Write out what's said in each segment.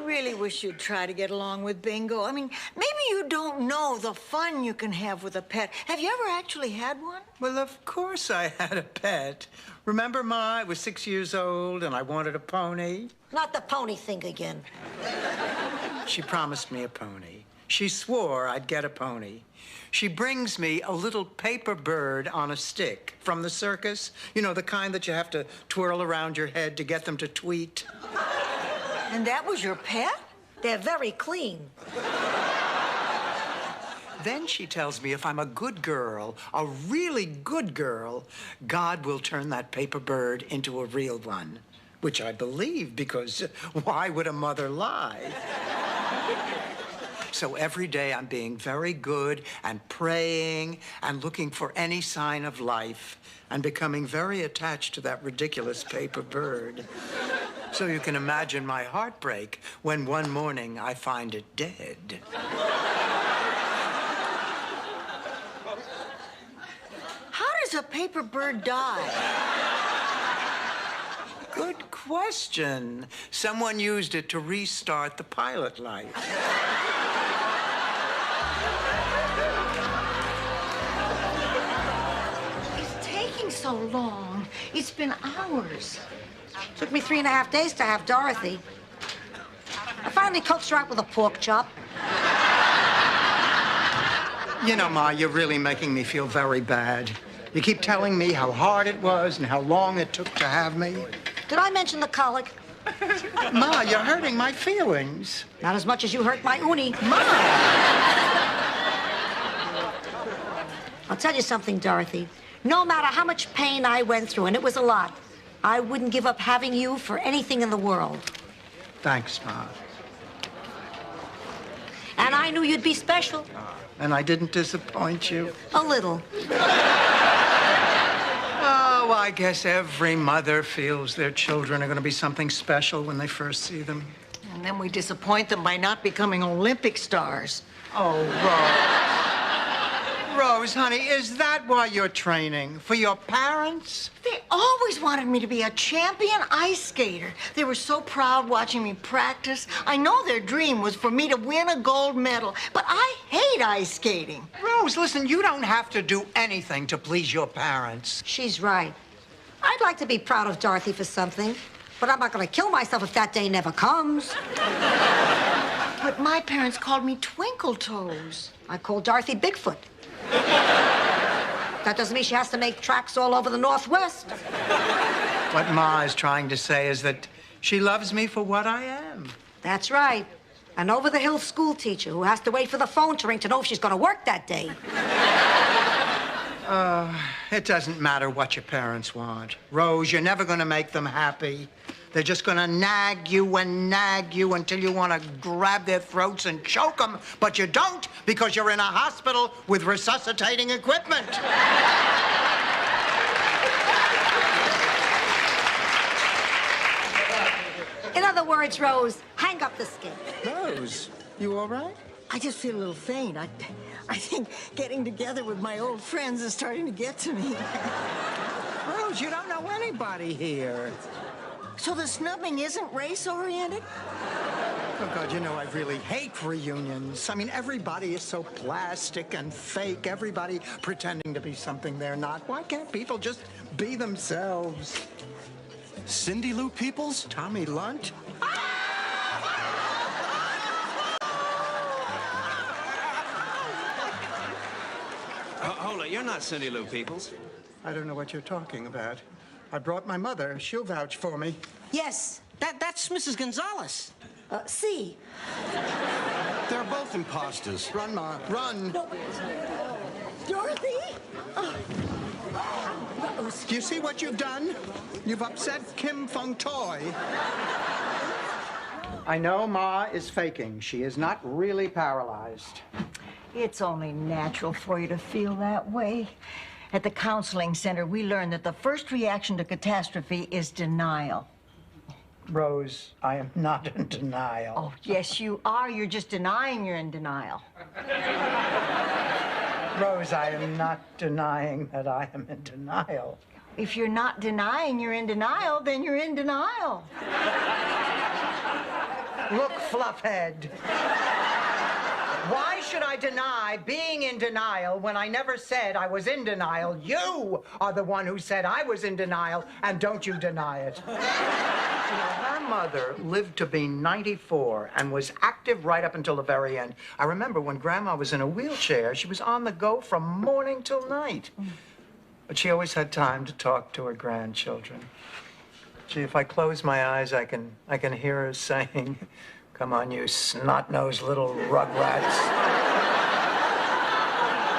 really wish you'd try to get along with Bingo. I mean, maybe you don't know the fun you can have with a pet. Have you ever actually had one? Well, of course I had a pet. Remember, Ma, I was 6 years old and I wanted a pony. Not the pony thing again. She promised me a pony. She swore I'd get a pony. She brings me a little paper bird on a stick from the circus. You know, the kind that you have to twirl around your head to get them to tweet. And that was your pet? They're very clean. Then she tells me if I'm a good girl, a really good girl, God will turn that paper bird into a real one. Which I believe, because why would a mother lie? So every day I'm being very good and praying and looking for any sign of life and becoming very attached to that ridiculous paper bird. So you can imagine my heartbreak when one morning I find it dead. How does a paper bird die? Good question. Someone used it to restart the pilot light. It's taking so long. It's been hours. Took me 3.5 days to have Dorothy. I finally coaxed her out with a pork chop. You know, Ma, you're really making me feel very bad. You keep telling me how hard it was and how long it took to have me. Did I mention the colic? Ma, you're hurting my feelings. Not as much as you hurt my uni. Ma! I'll tell you something, Dorothy. No matter how much pain I went through, and it was a lot, I wouldn't give up having you for anything in the world. Thanks, Ma. And I knew you'd be special. And I didn't disappoint you? A little. Oh, I guess every mother feels their children are going to be something special when they first see them. And then we disappoint them by not becoming Olympic stars. Oh, Rose. Rose, honey, is that why you're training? For your parents? They always wanted me to be a champion ice skater. They were so proud watching me practice. I know their dream was for me to win a gold medal, but I hate ice skating. Rose, listen, you don't have to do anything to please your parents. She's right. I'd like to be proud of Dorothy for something, but I'm not going to kill myself if that day never comes. But my parents called me Twinkle Toes. I call Dorothy Bigfoot. That doesn't mean she has to make tracks all over the Northwest. What Ma is trying to say is that she loves me for what I am. That's right. An over-the-hill school teacher who has to wait for the phone to ring to know if she's going to work that day. It doesn't matter what your parents want. Rose, you're never going to make them happy. They're just going to nag you until you want to grab their throats and choke them. But you don't, because you're in a hospital with resuscitating equipment. In other words, Rose, hang up the skate. Rose, you all right? I just feel a little faint. I think getting together with my old friends is starting to get to me. Rose, you don't know anybody here. So the snubbing isn't race-oriented? Oh, God, you know, I really hate reunions. I mean, everybody is so plastic and fake. Everybody pretending to be something they're not. Why can't people just be themselves? Cindy Lou Peoples? Tommy Lunt? Hold it, you're not Cindy Lou Peoples. I don't know what you're talking about. I brought my mother. She'll vouch for me. Yes, that's Mrs. Gonzalez. See. They're both imposters. Run, Ma, run. No. Dorothy? Do you see what you've done? You've upset Kim Fung Toy. I know Ma is faking. She is not really paralyzed. It's only natural for you to feel that way. At the counseling center, we learned that the first reaction to catastrophe is denial. Rose, I am not in denial. Oh, yes, you are. You're just denying you're in denial. Rose, I am not denying that I am in denial. If you're not denying you're in denial, then you're in denial. Look, Fluffhead. Why should I deny being in denial when I never said I was in denial? You are the one who said I was in denial, and don't you deny it. You know, her mother lived to be 94 and was active right up until the very end. I remember when Grandma was in a wheelchair, she was on the go from morning till night. But she always had time to talk to her grandchildren. Gee, if I close my eyes, I can hear her saying, "Come on, you snot-nosed little rugrats.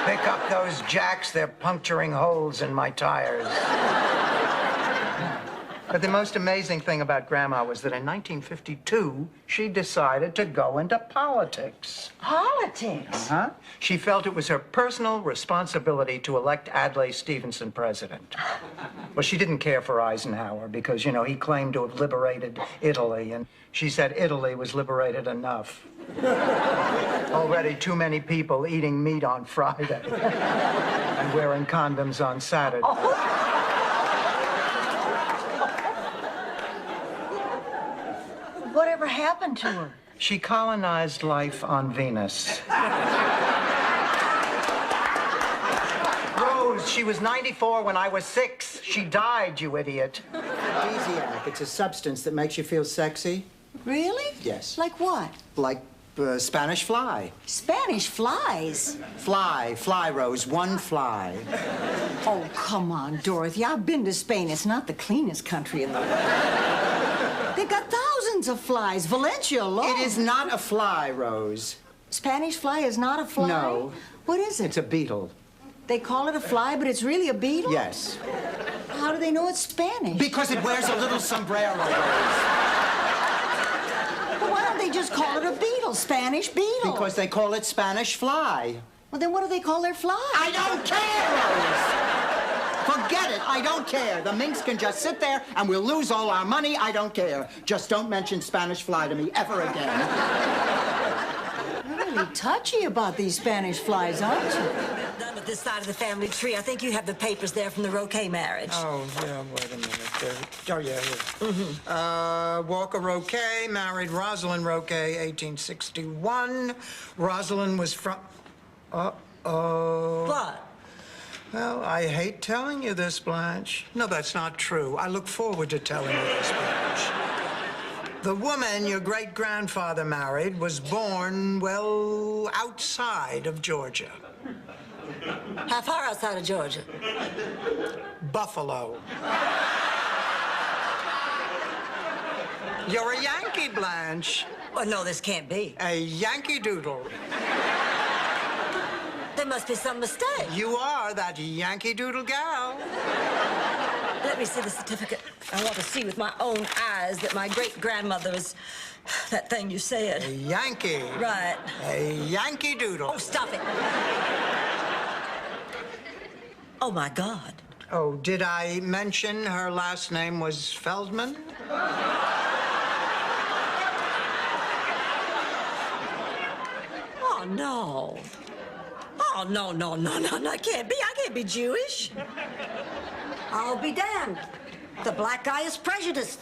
Pick up those jacks, they're puncturing holes in my tires." But the most amazing thing about Grandma was that in 1952, she decided to go into politics. Politics? Huh? She felt it was her personal responsibility to elect Adlai Stevenson president. Well, she didn't care for Eisenhower because, you know, he claimed to have liberated Italy, and she said Italy was liberated enough. Already too many people eating meat on Friday and wearing condoms on Saturday. Whatever happened to her? She colonized life on Venus. Rose, she was 94 when I was 6. She died, you idiot. Aphrodisiac. It's a substance that makes you feel sexy. Really? Yes. Like what? Like Spanish fly. Spanish flies? Fly, Rose. One fly. Oh, come on, Dorothy. I've been to Spain. It's not the cleanest country in the world. They've got thousands of flies. Valencia alone. It is not a fly, Rose. Spanish fly is not a fly? No. What is it? It's a beetle. They call it a fly, but it's really a beetle? Yes. How do they know it's Spanish? Because it wears a little sombrero, Rose. Well, why don't they just call it a beetle? Spanish beetle. Because they call it Spanish fly. Well, then what do they call their fly? I don't care, Rose! Forget it, I don't care. The minks can just sit there and we'll lose all our money, I don't care. Just don't mention Spanish fly to me ever again. You're really touchy about these Spanish flies, aren't you? Done with this side of the family tree. I think you have the papers there from the Roquet marriage. Oh, yeah, wait a minute. Oh, yeah, here. Walker Roquet married Rosalind Roquet, 1861. Rosalind was from... Uh-oh. What? Well, I hate telling you this, Blanche. No, that's not true. I look forward to telling you this, Blanche. The woman your great-grandfather married was born, well, outside of Georgia. How far outside of Georgia? Buffalo. You're a Yankee, Blanche. Well, no, this can't be. A Yankee Doodle. There must be some mistake. You are that Yankee Doodle gal. Let me see the certificate. I want to see with my own eyes that my great-grandmother is that thing you said. A Yankee. Right. A Yankee Doodle. Oh, stop it. Oh, my God. Oh, did I mention her last name was Feldman? Oh, no. Oh, no, no, no, no, no. I can't be Jewish. I'll be damned. The black guy is prejudiced.